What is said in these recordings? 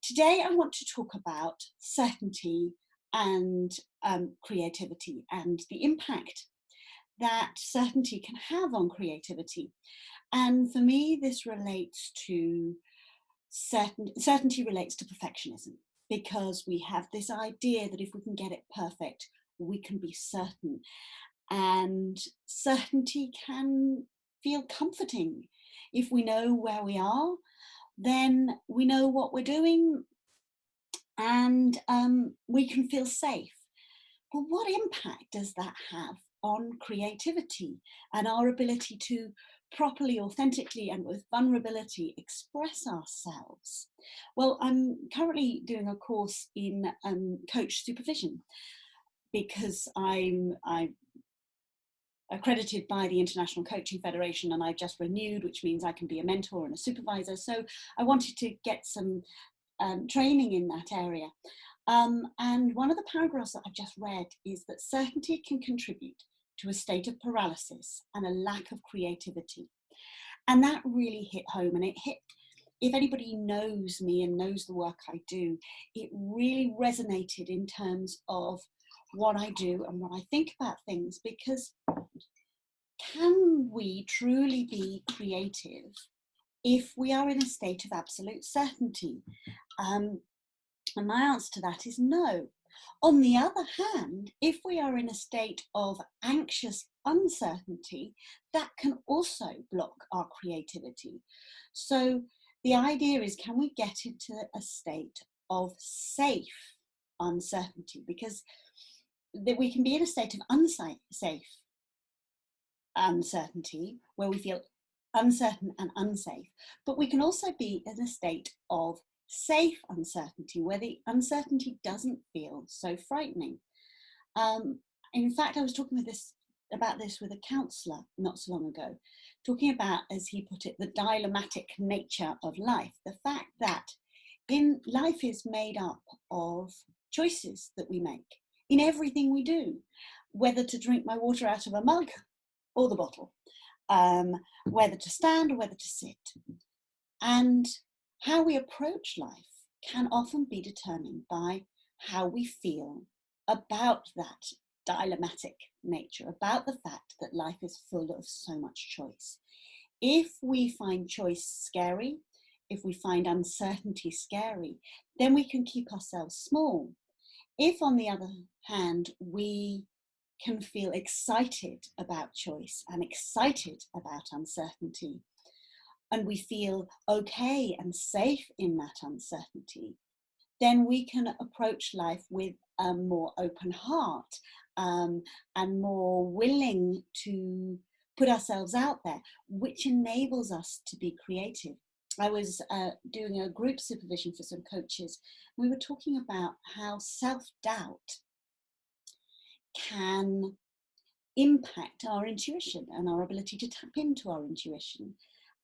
Today I want to talk about certainty and creativity and the impact that certainty can have on creativity. And for me, this relates to certainty relates to perfectionism, because we have this idea that if we can get it perfect, we can be certain. And certainty can feel comforting. If we know where we are, then we know what we're doing, and we can feel safe. But what impact does that have on creativity and our ability to properly, authentically, and with vulnerability express ourselves? Well, I'm currently doing a course in coach supervision, because I'm accredited by the International Coaching Federation, and I've just renewed, which means I can be a mentor and a supervisor. So I wanted to get some training in that area. And one of the paragraphs that I've just read is that certainty can contribute to a state of paralysis and a lack of creativity. And that really hit home, and it hit, if anybody knows me and knows the work I do, it really resonated in terms of what I do and what I think about things. Because can we truly be creative if we are in a state of absolute certainty? And my answer to that is no. On the other hand, if we are in a state of anxious uncertainty, that can also block our creativity. So the idea is, can we get into a state of safe uncertainty? Because we can be in a state of unsafe uncertainty, where we feel uncertain and unsafe, but we can also be in a state of safe uncertainty, where the uncertainty doesn't feel so frightening. In fact, I was talking about this with a counsellor not so long ago, talking about, as he put it, the dilemmatic nature of life. The fact that life is made up of choices that we make in everything we do, whether to drink my water out of a mug or the bottle, whether to stand or whether to sit. And how we approach life can often be determined by how we feel about that dilemmatic nature, about the fact that life is full of so much choice. If we find choice scary, if we find uncertainty scary, then we can keep ourselves small. If, on the other hand, we can feel excited about choice and excited about uncertainty, and we feel okay and safe in that uncertainty, then we can approach life with a more open heart, and more willing to put ourselves out there, which enables us to be creative. I was doing a group supervision for some coaches. We were talking about how self-doubt can impact our intuition and our ability to tap into our intuition.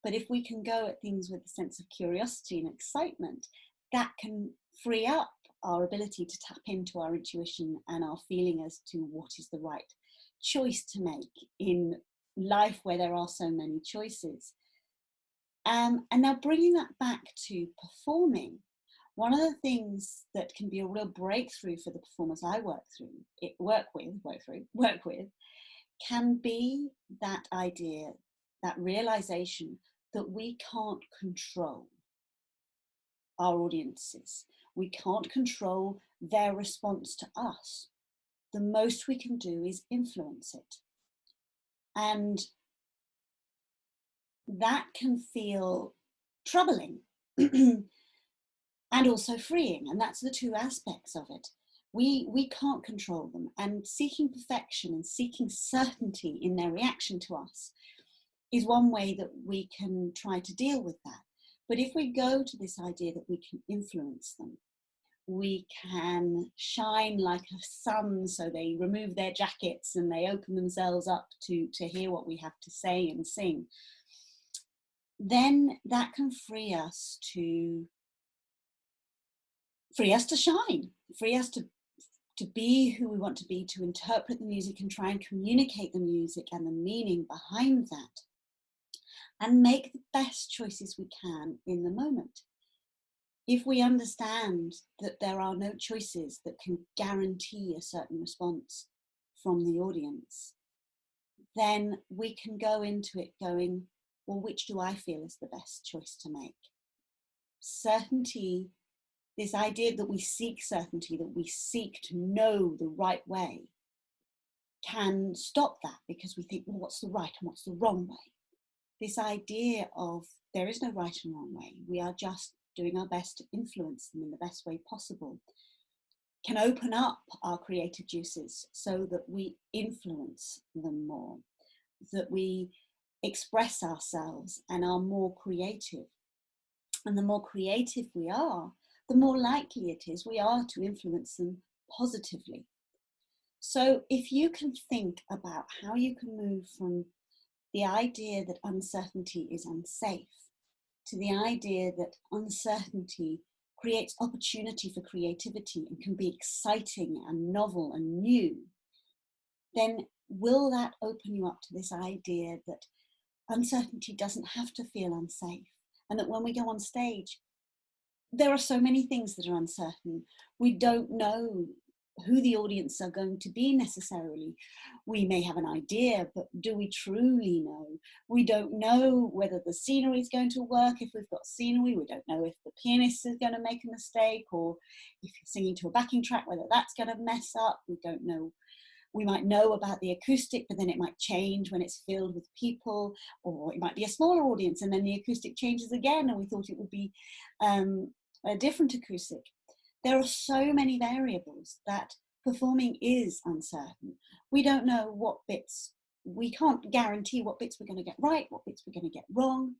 But if we can go at things with a sense of curiosity and excitement, that can free up our ability to tap into our intuition and our feeling as to what is the right choice to make in life where there are so many choices. And now bringing that back to performing, one of the things that can be a real breakthrough for the performers I work with, can be that idea, that realization that we can't control our audiences. We can't control their response to us. The most we can do is influence it. And that can feel troubling and also freeing. And that's the two aspects of it. We can't control them, and seeking perfection and seeking certainty in their reaction to us is one way that we can try to deal with that. But if we go to this idea that we can influence them, we can shine like a sun, so they remove their jackets and they open themselves up to hear what we have to say and sing, then that can free us to shine, free us to be who we want to be, to interpret the music and try and communicate the music and the meaning behind that, and make the best choices we can in the moment. if we understand that there are no choices that can guarantee a certain response from the audience, then we can go into it going, well, which do I feel is the best choice to make? Certainty, this idea that we seek certainty, that we seek to know the right way, can stop that because we think, well, what's the right and what's the wrong way? This idea of there is no right and wrong way, we are just doing our best to influence them in the best way possible, can open up our creative juices so that we influence them more, that we express ourselves and are more creative. And the more creative we are, the more likely it is we are to influence them positively. So if you can think about how you can move from the idea that uncertainty is unsafe to the idea that uncertainty creates opportunity for creativity and can be exciting and novel and new, then will that open you up to this idea that uncertainty doesn't have to feel unsafe, and that when we go on stage, there are so many things that are uncertain. We don't know who the audience are going to be necessarily. We may have an idea, but do we truly know? We don't know whether the scenery is going to work. If we've got scenery, we don't know if the pianist is going to make a mistake, or if you're singing to a backing track, whether that's going to mess up. We don't know. We might know about the acoustic, but then it might change when it's filled with people, or it might be a smaller audience and then the acoustic changes again and we thought it would be a different acoustic. There are so many variables that performing is uncertain. We don't know what bits, we can't guarantee what bits we're going to get right, what bits we're going to get wrong.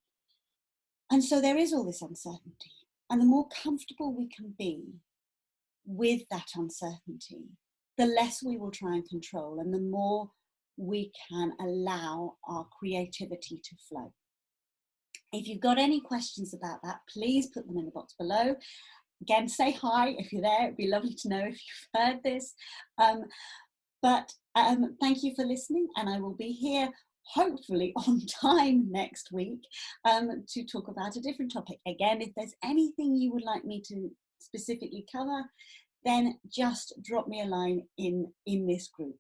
And so there is all this uncertainty. And the more comfortable we can be with that uncertainty, the less we will try and control and the more we can allow our creativity to flow. If you've got any questions about that, please put them in the box below. Again, say hi if you're there. It'd be lovely to know if you've heard this. But thank you for listening, and I will be here hopefully on time next week to talk about a different topic. Again, if there's anything you would like me to specifically cover, then just drop me a line in this group.